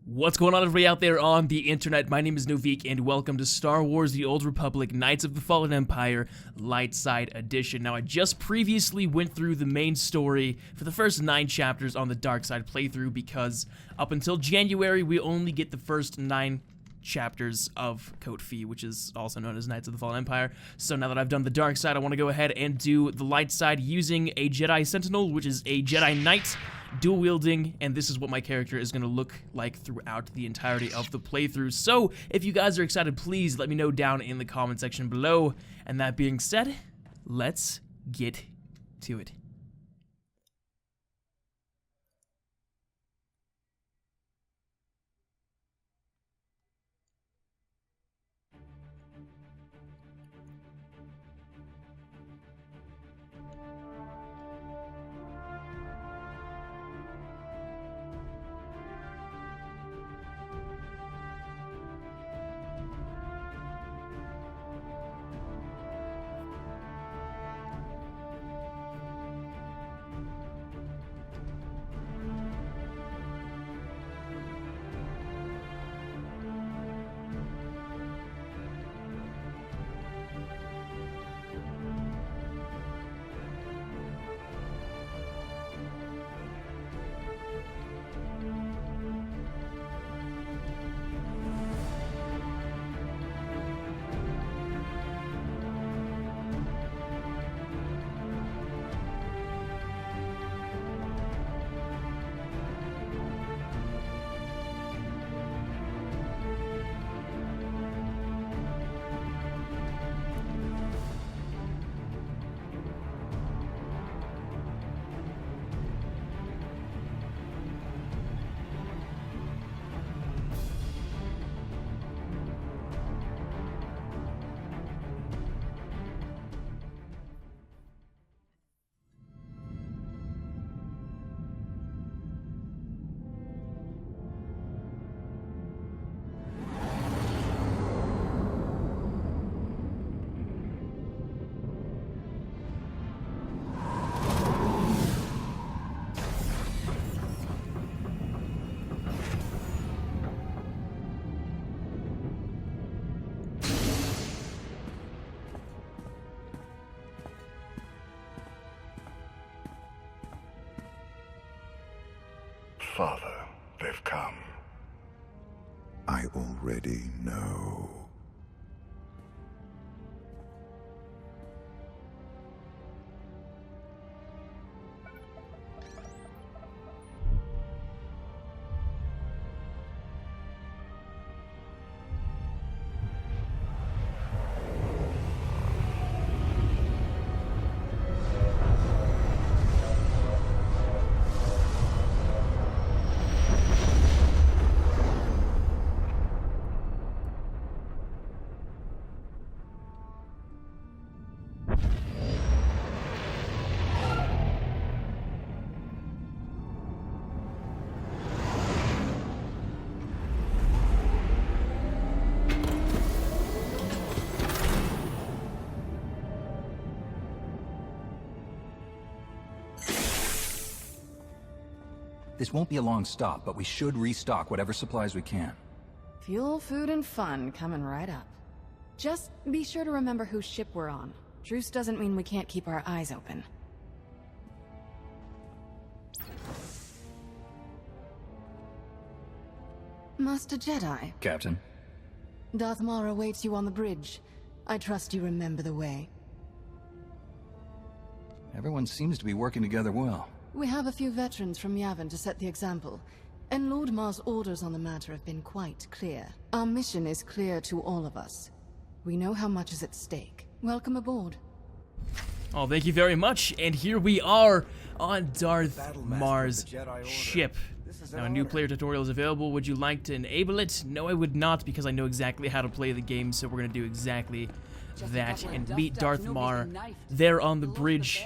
What's going on, everybody out there on the internet? My name is Noviek, and welcome to Star Wars The Old Republic Knights of the Fallen Empire Light Side Edition. Now, I just previously went through the main story for the first 9 chapters on the Dark Side playthrough, because up until January, we only get the first 9 chapters of Code Fee, which is also known as Knights of the Fallen Empire. So now that I've done the Dark Side, I want to go ahead and do the Light Side using a Jedi Sentinel, which is a Jedi Knight, dual wielding, and this is what my character is going to look like throughout the entirety of the playthrough. So if you guys are excited, please let me know down in the comment section below. And that being said, let's get to it. Father, they've come. I already know. This won't be a long stop, but we should restock whatever supplies we can. Fuel, food, and fun coming right up. Just be sure to remember whose ship we're on. Truce doesn't mean we can't keep our eyes open. Master Jedi. Captain? Darth Maul awaits you on the bridge. I trust you remember the way. Everyone seems to be working together well. We have a few veterans from Yavin to set the example, and Lord Mar's orders on the matter have been quite clear. Our mission is clear to all of us. We know how much is at stake. Welcome aboard. Oh, thank you very much, and here we are on Darth Mar's ship. Now, a new player tutorial is available. Would you like to enable it? No, I would not, because I know exactly how to play the game, so we're going to do exactly that and meet Darth Mar there on the bridge.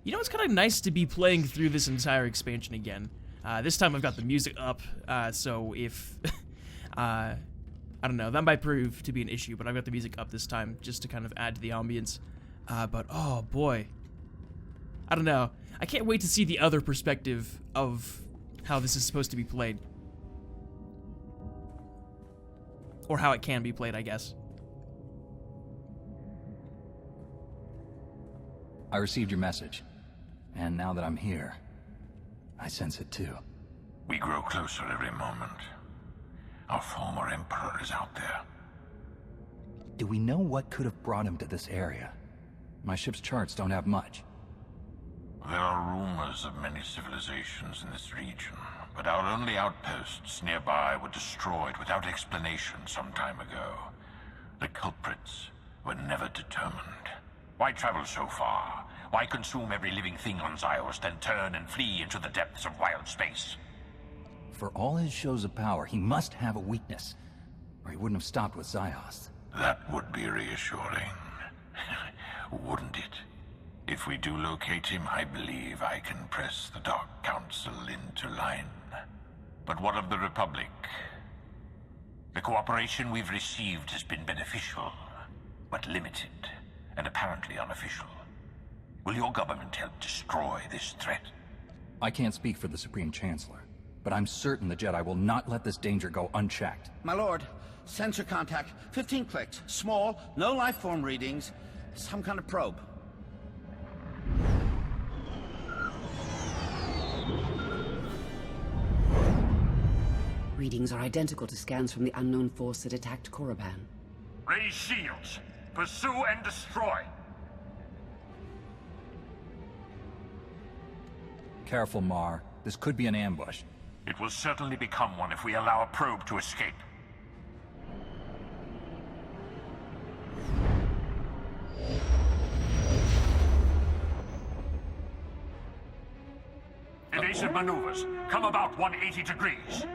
You know, it's kind of nice to be playing through this entire expansion again. This time I've got the music up, so if... I don't know, that might prove to be an issue, but I've got the music up this time just to kind of add to the ambience. But, oh boy. I don't know. I can't wait to see the other perspective of how this is supposed to be played. Or how it can be played, I guess. I received your message. And now that I'm here, I sense it too. We grow closer every moment. Our former Emperor is out there. Do we know what could have brought him to this area? My ship's charts don't have much. There are rumors of many civilizations in this region, but our only outposts nearby were destroyed without explanation some time ago. The culprits were never determined. Why travel so far? Why consume every living thing on Zyos, then turn and flee into the depths of wild space? For all his shows of power, he must have a weakness, or he wouldn't have stopped with Zyos. That would be reassuring, wouldn't it? If we do locate him, I believe I can press the Dark Council into line. But what of the Republic? The cooperation we've received has been beneficial, but limited, and apparently unofficial. Will your government help destroy this threat? I can't speak for the Supreme Chancellor, but I'm certain the Jedi will not let this danger go unchecked. My lord, sensor contact, 15 clicks. Small, no life form readings. Some kind of probe. Readings are identical to scans from the unknown force that attacked Korriban. Raise shields. Pursue and destroy. Careful, Mar. This could be an ambush. It will certainly become one if we allow a probe to escape. Evasive maneuvers. Come about 180 degrees.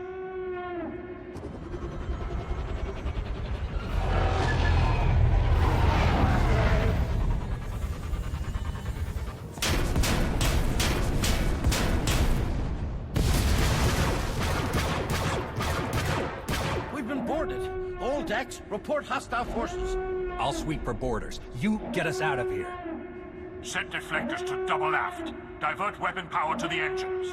We've been boarded. All decks, report hostile forces. I'll sweep for borders. You get us out of here. Set deflectors to double aft. Divert weapon power to the engines.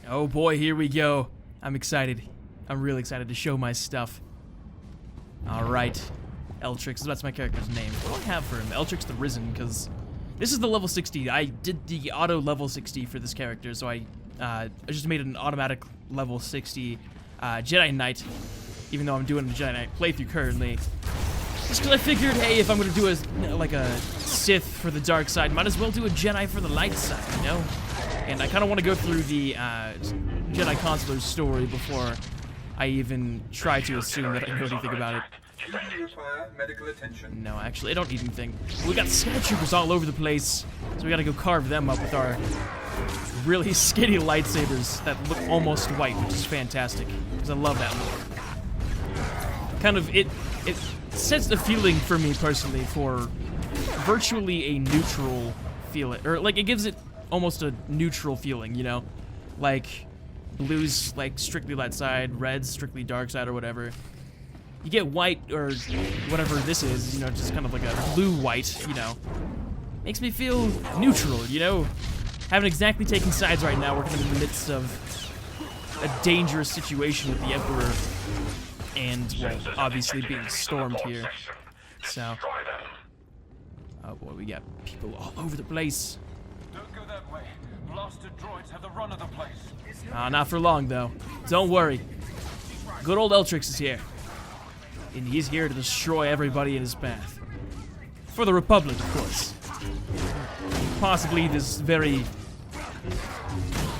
Oh boy, here we go. I'm excited. I'm really excited to show my stuff. Alright. Eltrix, that's my character's name. What do I have for him? Eltrix the Risen, because this is the level 60. I did the auto level 60 for this character, so I just made an automatic level 60 Jedi Knight, even though I'm doing a Jedi Knight playthrough currently. Just because I figured, hey, if I'm going to do a Sith for the dark side, might as well do a Jedi for the light side, you know? And I kind of want to go through the Jedi Consular's story before I even try to assume that I know anything about it. Medical attention. No, actually, I don't need anything. We got Sky Troopers all over the place, so we gotta go carve them up with our really skinny lightsabers that look almost white, which is fantastic, because I love that look. Kind of, it sets the feeling for me personally for virtually a neutral feeling, or like it gives it almost a neutral feeling, you know? Like, blue's like strictly light side, red's strictly dark side or whatever. You get white or whatever this is, you know, just kind of like a blue-white, you know. Makes me feel neutral, you know? Haven't exactly taken sides right now. We're kind of in the midst of a dangerous situation with the Emperor and, well, obviously being stormed here. So, oh boy, we got people all over the place. Don't go that way. Blasted droids have the run of the place. Not for long, though. Don't worry. Good old Eltrix is here. And he's here to destroy everybody in his path. For the Republic, of course. Possibly this very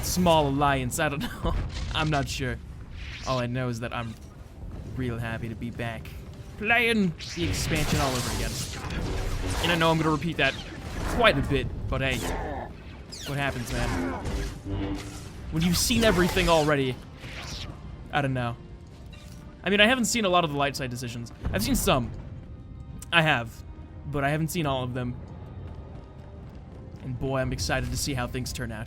small alliance, I don't know. I'm not sure. All I know is that I'm real happy to be back playing the expansion all over again. And I know I'm going to repeat that quite a bit, but hey, what happens, man? When you've seen everything already, I don't know. I mean, I haven't seen a lot of the light side decisions. I've seen some. I have. But I haven't seen all of them. And boy, I'm excited to see how things turn out.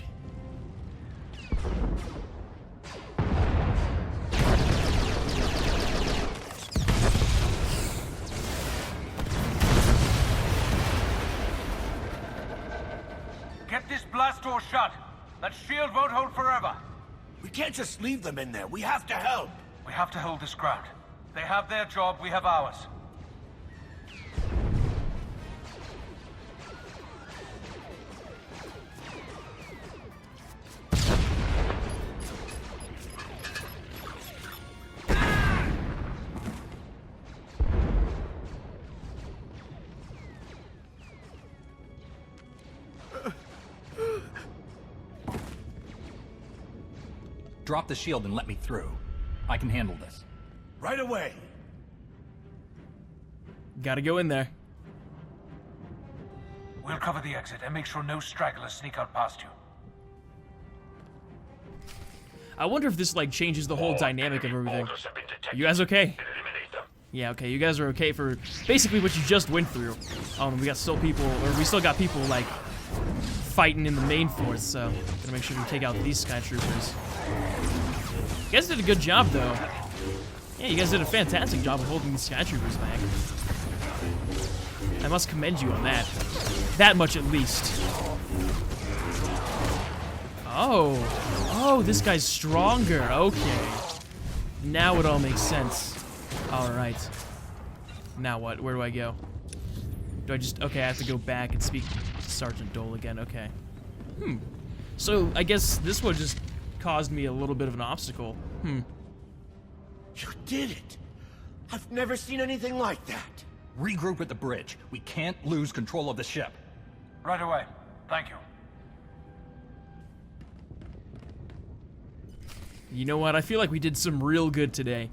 Get this blast door shut. That shield won't hold forever. We can't just leave them in there. We have to help. We have to hold this ground. They have their job, we have ours. Drop the shield and let me through. I can handle this. Right away. Gotta go in there. We'll cover the exit and make sure no stragglers sneak out past you. I wonder if this, like, changes the whole dynamic of everything. You guys okay? Yeah, okay, you guys are okay for basically what you just went through. We still got people, like, fighting in the main force, so gotta make sure we take out these Sky Troopers. You guys did a good job, though. Yeah, you guys did a fantastic job of holding these Sky Troopers back. I must commend you on that. That much at least. Oh, this guy's stronger. Okay. Now it all makes sense. Alright. Now what? Where do I go? Do I just... Okay, I have to go back and speak to Sergeant Dole again. Okay. So, I guess this one just caused me a little bit of an obstacle. You did it! I've never seen anything like that! Regroup at the bridge. We can't lose control of the ship. Right away. Thank you. You know what? I feel like we did some real good today.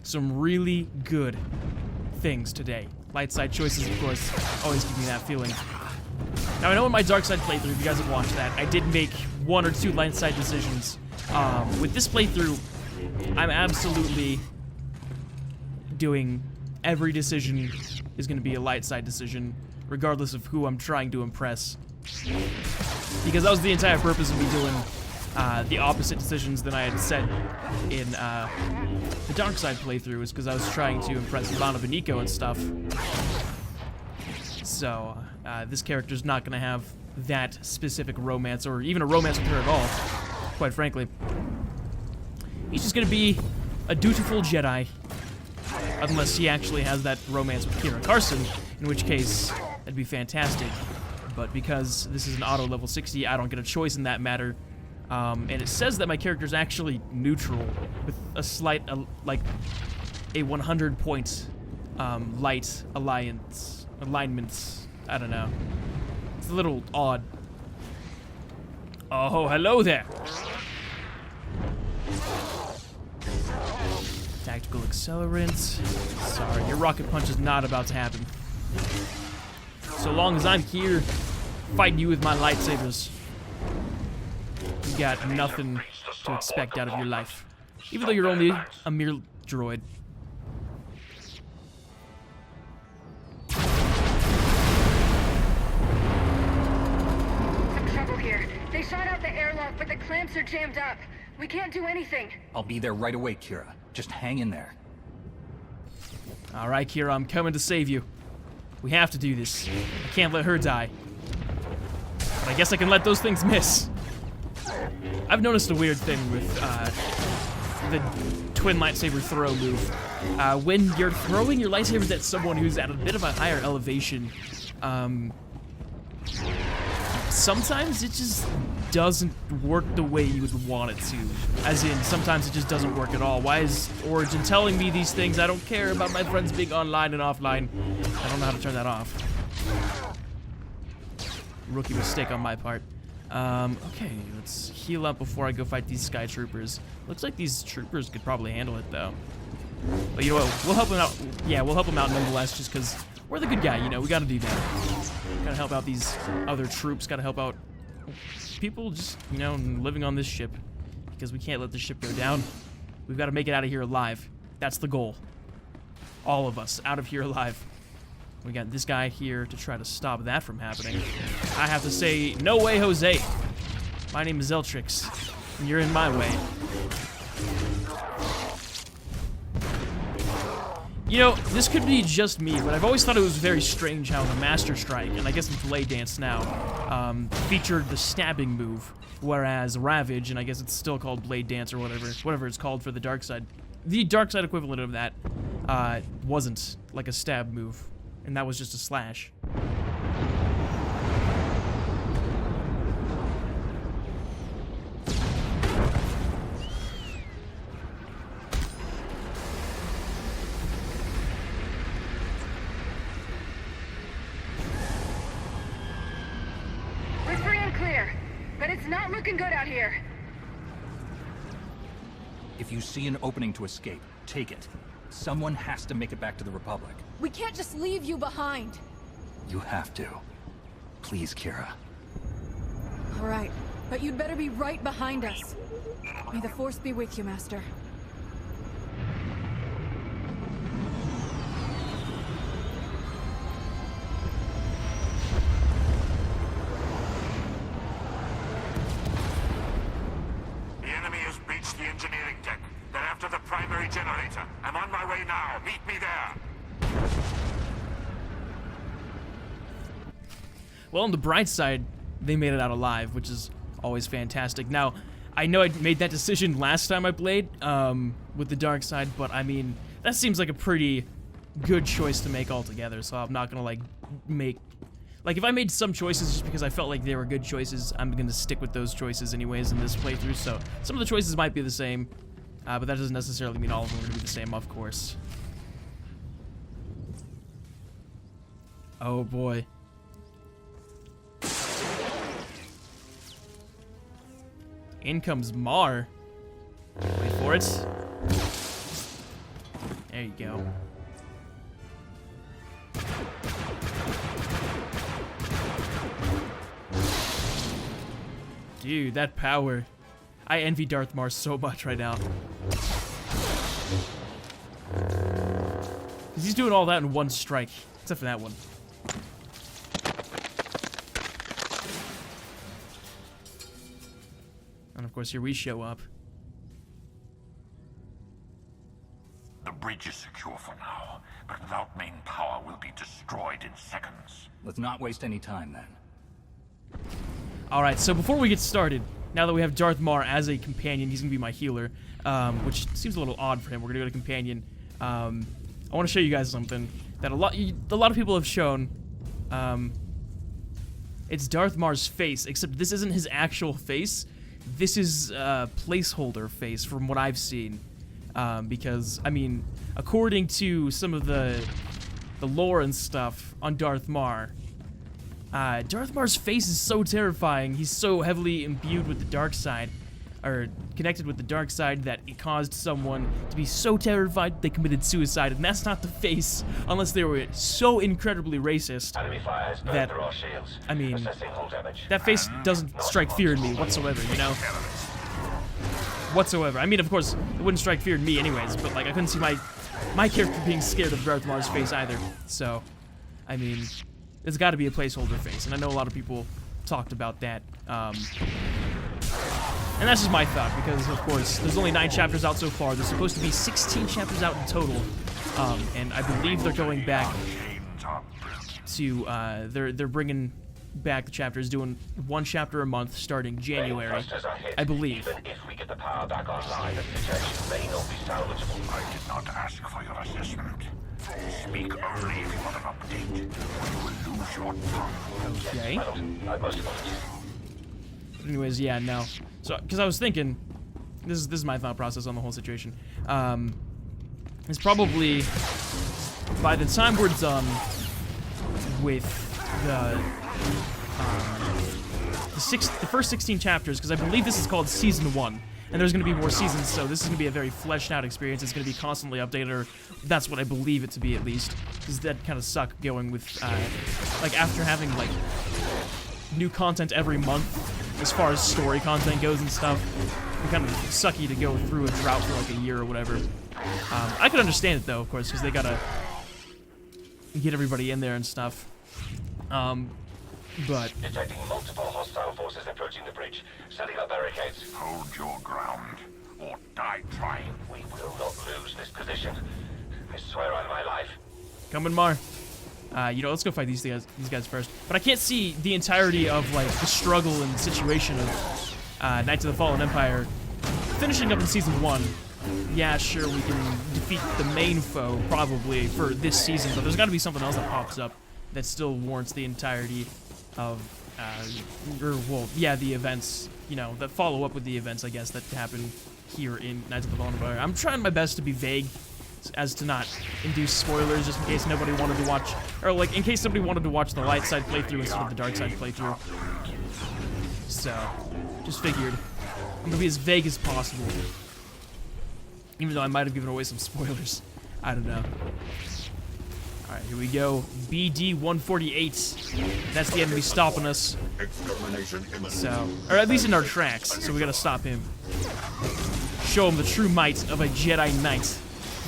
Some really good things today. Light side choices, of course, always give me that feeling. Now, I know in my dark side playthrough, if you guys have watched that, I did make 1 or 2 light side decisions. With this playthrough, I'm absolutely doing every decision is going to be a light side decision, regardless of who I'm trying to impress. Because that was the entire purpose of me doing the opposite decisions than I had set in the dark side playthrough, is because I was trying to impress Ivana and Nico and stuff. So, this character's not going to have that specific romance, or even a romance with her at all, quite frankly. He's just going to be a dutiful Jedi, unless he actually has that romance with Kira Carson, in which case, that'd be fantastic. But because this is an auto level 60, I don't get a choice in that matter. And it says that my character's actually neutral, with a slight, like, a 100-point light alignment. I don't know. It's a little odd. Oh, hello there. Tactical accelerant. Sorry, your rocket punch is not about to happen. So long as I'm here, fighting you with my lightsabers, you got nothing to expect out of your life. Even though you're only a mere droid. Some trouble here. They shot out the airlock, but the clamps are jammed up. We can't do anything. I'll be there right away, Kira. Just hang in there. Alright, Kira, I'm coming to save you. We have to do this. I can't let her die. But I guess I can let those things miss. I've noticed a weird thing with the twin lightsaber throw move. When you're throwing your lightsabers at someone who's at a bit of a higher elevation, sometimes it just doesn't work the way you would want it to. As in, sometimes it just doesn't work at all. Why is Origin telling me these things? I don't care about my friends being online and offline. I don't know how to turn that off. Rookie mistake on my part. Okay, let's heal up before I go fight these Sky Troopers. Looks like these troopers could probably handle it, though. But you know what? We'll help them out. Yeah, we'll help them out nonetheless, just because we're the good guy, you know? We gotta do that. Gotta help out these other troops. Gotta help out people just, you know, living on this ship. Because we can't let this ship go down. We've got to make it out of here alive. That's the goal. All of us out of here alive. We got this guy here to try to stop that from happening. I have to say, no way, Jose. My name is Eltrix, and you're in my way. You know, this could be just me, but I've always thought it was very strange how the Master Strike, and I guess it's Blade Dance now, featured the stabbing move, whereas Ravage, and I guess it's still called Blade Dance or whatever it's called for the dark side. The dark side equivalent of that wasn't like a stab move, and that was just a slash. Not looking good out here. If you see an opening to escape, take it. Someone has to make it back to the Republic. We can't just leave you behind. You have to. Please, Kira. All right, but you'd better be right behind us. May the Force be with you, Master. The engineering deck. They're after the primary generator. I'm on my way now. Meet me there. Well, on the bright side, they made it out alive, which is always fantastic. Now, I know I made that decision last time I played with the dark side, but I mean, that seems like a pretty good choice to make altogether, so I'm not gonna like make... Like, if I made some choices just because I felt like they were good choices, I'm gonna stick with those choices anyways in this playthrough, so some of the choices might be the same, but that doesn't necessarily mean all of them are gonna be the same, of course. Oh boy. In comes Mar. Wait for it. There you go. Dude, that power. I envy Darth Mar so much right now. Because he's doing all that in one strike. Except for that one. And of course, here we show up. The bridge is secure for now, but without main power, we'll be destroyed in seconds. Let's not waste any time then. Alright, so before we get started, now that we have Darth Mar as a companion, he's going to be my healer, which seems a little odd for him. We're going to go to companion. I want to show you guys something that a lot of people have shown. It's Darth Mar's face, except this isn't his actual face. This is a placeholder face from what I've seen. Because, I mean, according to some of the lore and stuff on Darth Mar, Darth Mar's face is so terrifying. He's so heavily imbued with the dark side, or connected with the dark side, that it caused someone to be so terrified they committed suicide. And that's not the face, unless they were so incredibly racist that, I mean, that face doesn't strike fear in me whatsoever, you know? Whatsoever. I mean, of course, it wouldn't strike fear in me anyways, but, like, I couldn't see my character being scared of Darth Mar's face either. So, I mean... It's got to be a placeholder face, and I know a lot of people talked about that. And that's just my thought, because, of course, there's only 9 chapters out so far. There's supposed to be 16 chapters out in total, and I believe they're going back to, they're bringing back the chapters, doing 1 chapter a month starting January, I believe. Even if we get the power back online, the situation may not be salvageable. I did not ask for your assessment. Speak only if you want an update. You will lose your tongue. Okay. Anyways, yeah, no. So, because I was thinking, this is my thought process on the whole situation. It's probably by the time we're done with the first 16 chapters, because I believe this is called Season 1. And there's going to be more seasons, so this is going to be a very fleshed out experience. It's going to be constantly updated, or that's what I believe it to be, at least. Because that kind of sucked going with, like, after having, like, new content every month, as far as story content goes and stuff. It's kind of sucky to go through a drought for, like, a year or whatever. I could understand it, though, of course, because they gotta get everybody in there and stuff. But... Detecting multiple hostile forces approaching the bridge. Setting up barricades. Hold your ground, or die trying. We will not lose this position. I swear on my Coming, Mar. You know, let's go fight these guys first. But I can't see the entirety of, like, the struggle and situation of Knights of the Fallen Empire finishing up in Season 1. Yeah, sure, we can defeat the main foe, probably, for this season, but there's gotta be something else that pops up that still warrants the entirety of, the events, you know, that follow up with the events, I guess, that happen here in Knights of the Fallen Empire. I'm trying my best to be vague as to not induce spoilers, just in case nobody wanted to watch, or, like, in case somebody wanted to watch the light side playthrough instead of the dark side playthrough. So, just figured I'm gonna be as vague as possible. Even though I might have given away some spoilers. I don't know. Alright, here we go. BD-148. That's the enemy stopping us. So, or at least in our tracks. So we gotta stop him. Show him the true might of a Jedi Knight.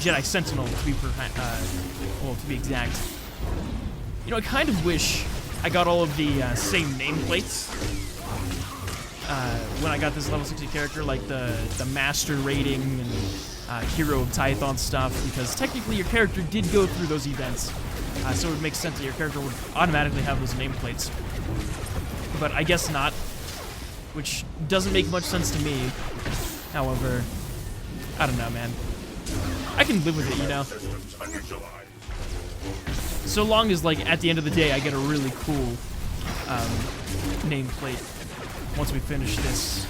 Jedi Sentinel, to be exact. You know, I kind of wish I got all of the same nameplates when I got this level 60 character, like the Master rating and Hero of Tython stuff, because technically your character did go through those events, so it would make sense that your character would automatically have those nameplates. But I guess not, which doesn't make much sense to me. However, I don't know, man. I can live with it, you know? So long as, like, at the end of the day, I get a really cool nameplate once we finish this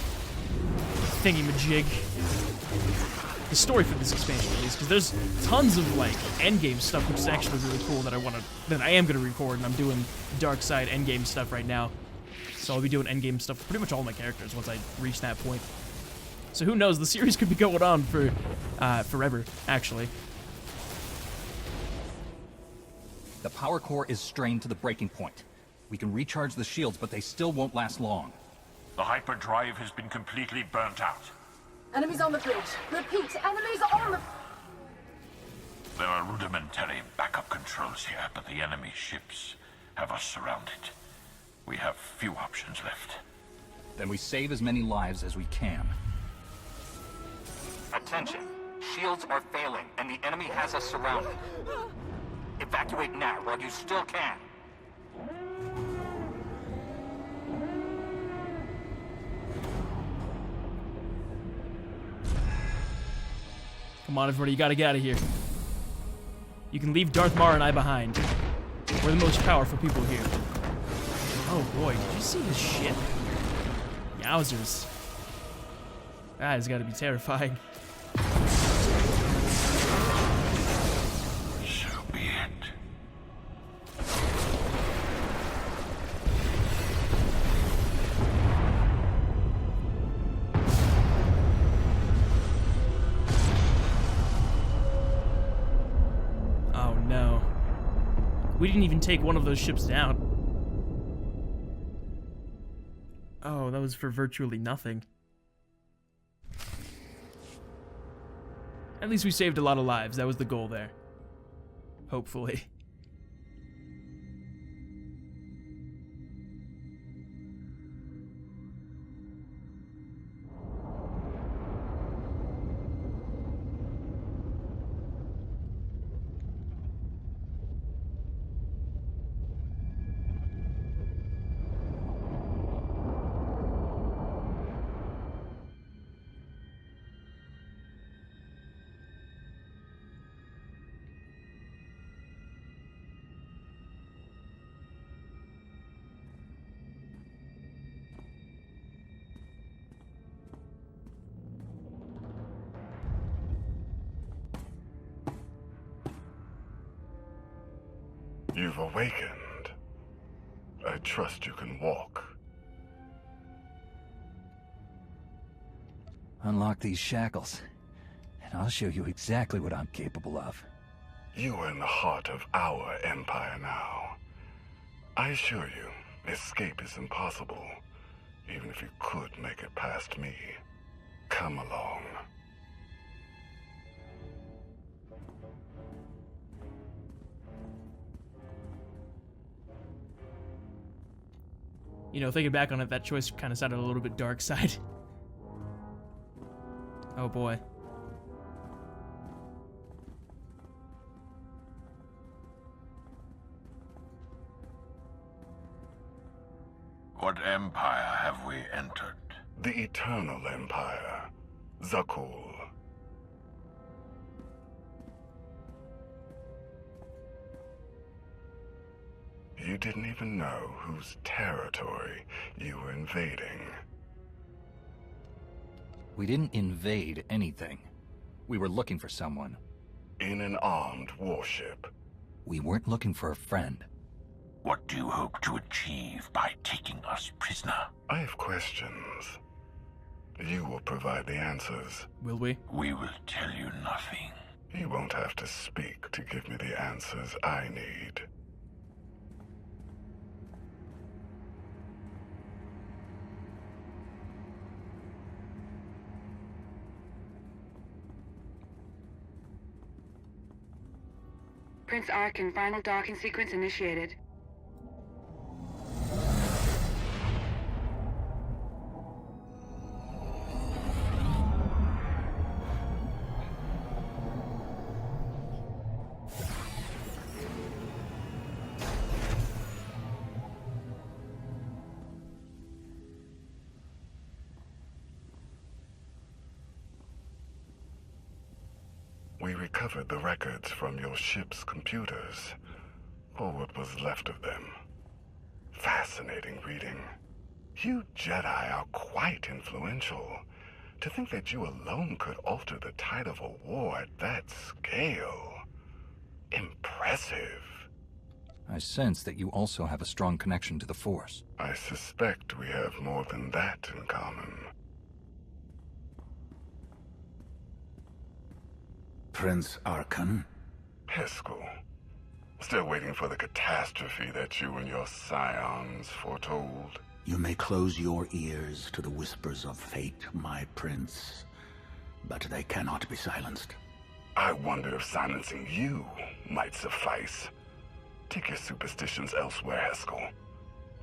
thingy-majig. The story for this expansion, at least, because there's tons of, like, endgame stuff, which is actually really cool that I am gonna record, and I'm doing dark side endgame stuff right now. So I'll be doing endgame stuff for pretty much all my characters once I reach that point. So who knows, the series could be going on for forever, actually. The power core is strained to the breaking point. We can recharge the shields, but they still won't last long. The hyperdrive has been completely burnt out. Enemies on the bridge. Repeat, enemies on the... There are rudimentary backup controls here, but the enemy ships have us surrounded. We have few options left. Then we save as many lives as we can. Attention. Shields are failing, and the enemy has us surrounded. Evacuate now while you still can. Come on, everybody, you gotta get out of here. You can leave Darth Maul and I behind. We're the most powerful people here. Oh boy, did you see his shit? Yowzers. That has gotta be terrifying. So be it. Oh no. We didn't even take one of those ships down. Oh, that was for virtually nothing. At least we saved a lot of lives. That was the goal there. Hopefully. You've awakened. I trust you can walk. Unlock these shackles, and I'll show you exactly what I'm capable of. You are in the heart of our empire now. I assure you, escape is impossible, even if you could make it past me. Come along. You know, thinking back on it, that choice kind of sounded a little bit dark side. Oh boy. What empire have we entered? The Eternal Empire. Zakul. You didn't even know whose territory you were invading. We didn't invade anything. We were looking for someone. In an armed warship. We weren't looking for a friend. What do you hope to achieve by taking us prisoner? I have questions. You will provide the answers. Will we? We will tell you nothing. You won't have to speak to give me the answers I need. Prince Arkin, final docking sequence initiated. We recovered the records from your ship's computers, or what was left of them. Fascinating reading. You Jedi are quite influential. To think that you alone could alter the tide of a war at that scale. Impressive. I sense that you also have a strong connection to the Force. I suspect we have more than that in common. Prince Arkin? Heskel. Still waiting for the catastrophe that you and your scions foretold. You may close your ears to the whispers of fate, my prince, but they cannot be silenced. I wonder if silencing you might suffice. Take your superstitions elsewhere, Heskel.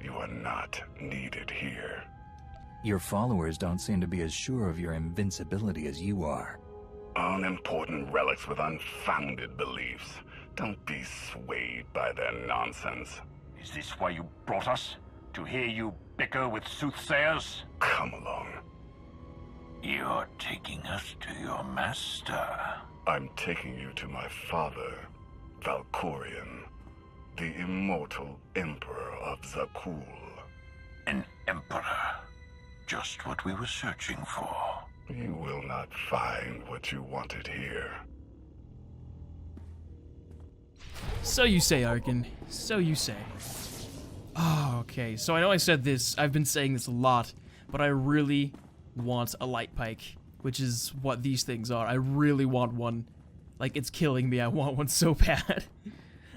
You are not needed here. Your followers don't seem to be as sure of your invincibility as you are. Unimportant relics with unfounded beliefs. Don't be swayed by their nonsense. Is this why you brought us? To hear you bicker with soothsayers? Come along. You're taking us to your master. I'm taking you to my father, Valkorion, the immortal Emperor of Zakul. An emperor. Just what we were searching for. You will not find what you wanted here. So you say, Arkin. So you say. Oh, okay. So I know I said this, I've been saying this a lot, but I really want a light pike, which is what these things are. I really want one. Like, it's killing me. I want one so bad.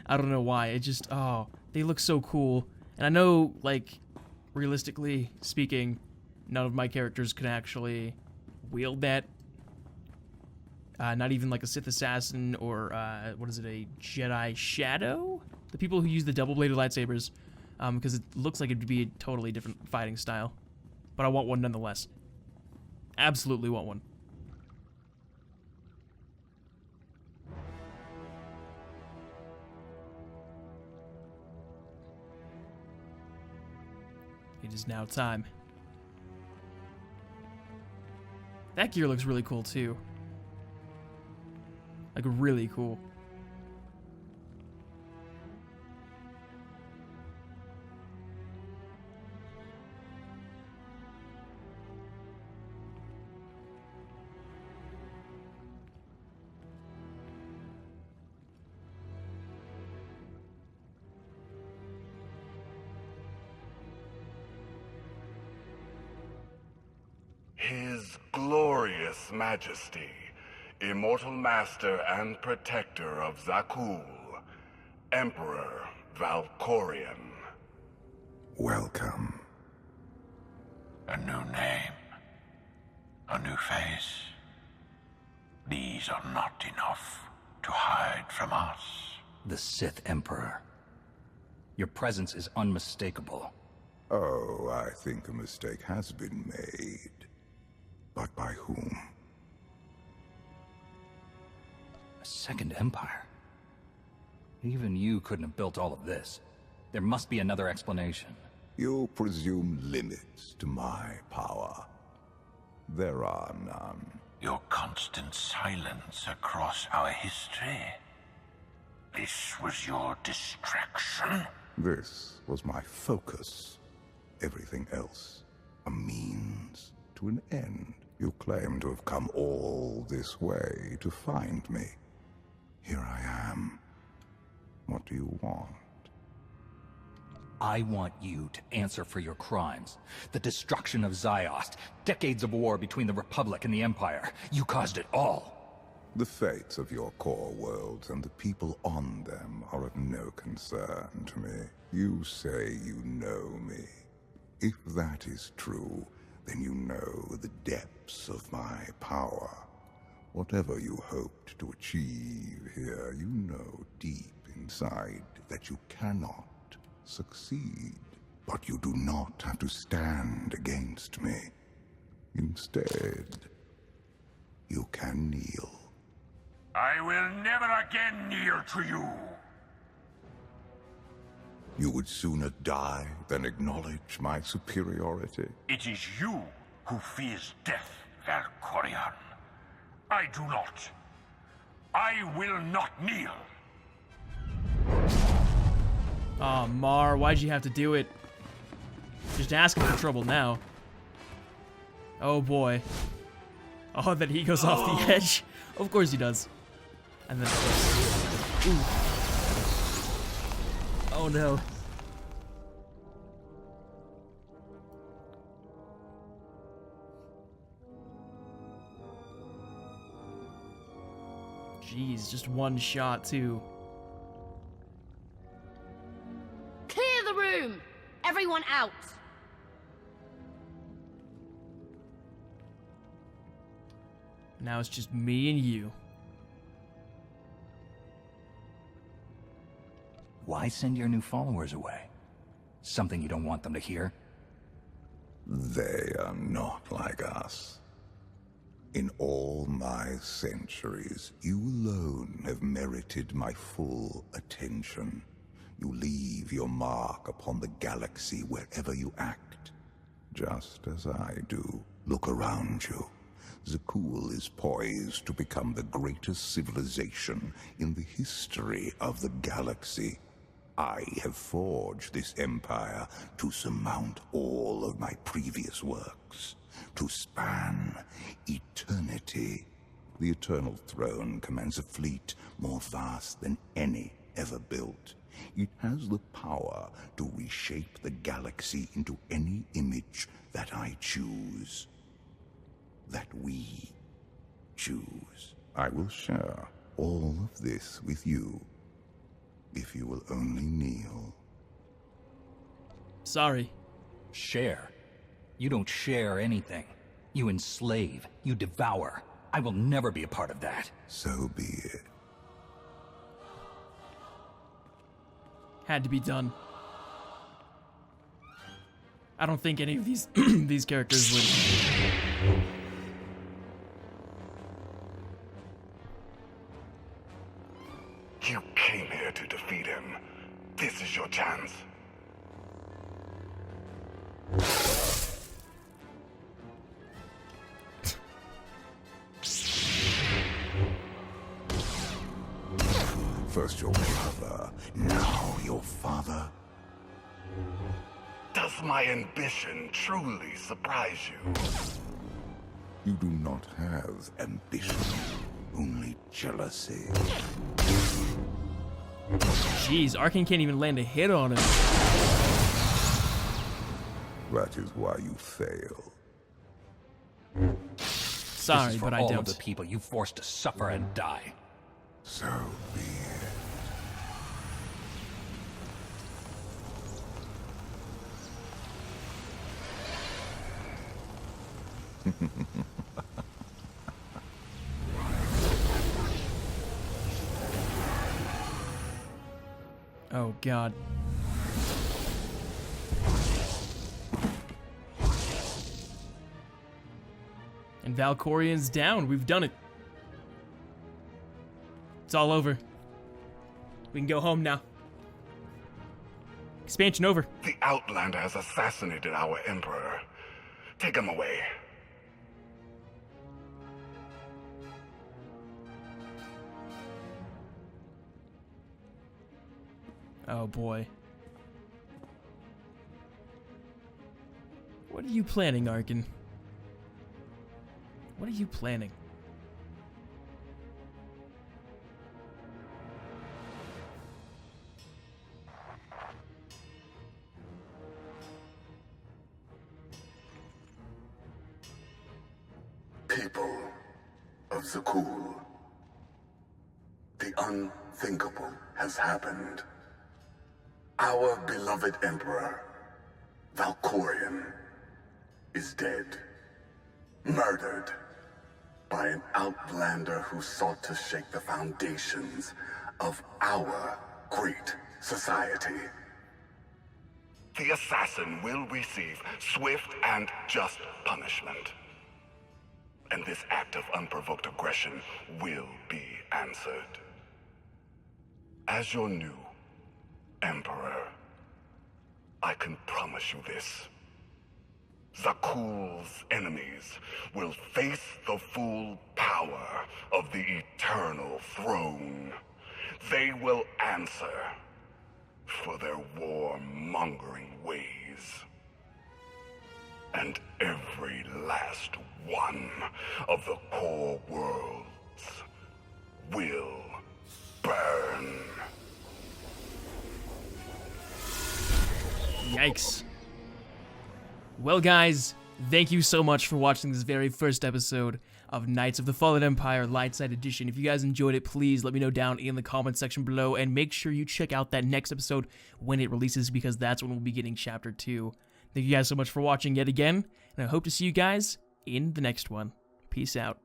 I don't know why. It just, oh, they look so cool. And I know, like, realistically speaking, none of my characters can actually wield that. Not even like a Sith Assassin or, what is it, a Jedi Shadow? The people who use the double-bladed lightsabers, because it looks like it'd be a totally different fighting style. But I want one nonetheless. Absolutely want one. It is now time. That gear looks really cool too. Like, really cool. His glorious majesty, immortal master and protector of Zakul, Emperor Valkorion. Welcome. A new name. A new face. These are not enough to hide from us. The Sith Emperor. Your presence is unmistakable. Oh, I think a mistake has been made. But by whom? A second empire? Even you couldn't have built all of this. There must be another explanation. You presume limits to my power. There are none. Your constant silence across our history. This was your distraction? This was my focus. Everything else, a means to an end. You claim to have come all this way to find me. Here I am. What do you want? I want you to answer for your crimes. The destruction of Ziost, decades of war between the Republic and the Empire. You caused it all. The fates of your core worlds and the people on them are of no concern to me. You say you know me. If that is true, then you know the depths of my power. Whatever you hoped to achieve here, you know deep inside that you cannot succeed. But you do not have to stand against me. Instead, you can kneel. I will never again kneel to you. You would sooner die than acknowledge my superiority. It is you who fears death, Valkorion. I do not. I will not kneel. Aw, Mar, why'd you have to do it? Just asking for trouble now. Oh boy. Oh, then he goes off the edge. Of course he does. And then of course. Ooh. Oh no. Jeez, just one shot too. Clear the room! Everyone out! Now it's just me and you. Why send your new followers away? Something you don't want them to hear? They are not like us. In all my centuries, you alone have merited my full attention. You leave your mark upon the galaxy wherever you act, just as I do. Look around you. Zakul is poised to become the greatest civilization in the history of the galaxy. I have forged this empire to surmount all of my previous works, to span eternity. The Eternal Throne commands a fleet more vast than any ever built. It has the power to reshape the galaxy into any image that I choose. That we choose. I will share all of this with you, if you will only kneel. Sorry. Share? You don't share anything. You enslave. You devour. I will never be a part of that. So be it. Had to be done. I don't think any of these these characters would. You came here to defeat him. This is your chance. First your brother, now your father. Does my ambition truly surprise you? You do not have ambition, only jealousy. Jeez, Arcane can't even land a hit on him. That is why you fail. Sorry, this is for but I all don't. of the people you forced to suffer and die. So be it. Oh god. And Valkorion's down. We've done it. It's all over. We can go home now. Expansion over. The Outlander has assassinated our Emperor. Take him away. Oh boy. What are you planning, Arkin? What are you planning? People of Zakul, the unthinkable has happened. Our beloved Emperor, Valkorion, is dead. Murdered by an Outlander who sought to shake the foundations of our great society. The assassin will receive swift and just punishment. And this act of unprovoked aggression will be answered. As your new Emperor, I can promise you this. Zakul's enemies will face the full power of the Eternal Throne. They will answer for their war-mongering ways. And every last one of the core worlds will burn. Yikes. Well, guys, thank you so much for watching this very first episode of Knights of the Fallen Empire Lightside Edition. If you guys enjoyed it, please let me know down in the comment section below, and make sure you check out that next episode when it releases, because that's when we'll be getting Chapter 2. Thank you guys so much for watching yet again, and I hope to see you guys in the next one. Peace out.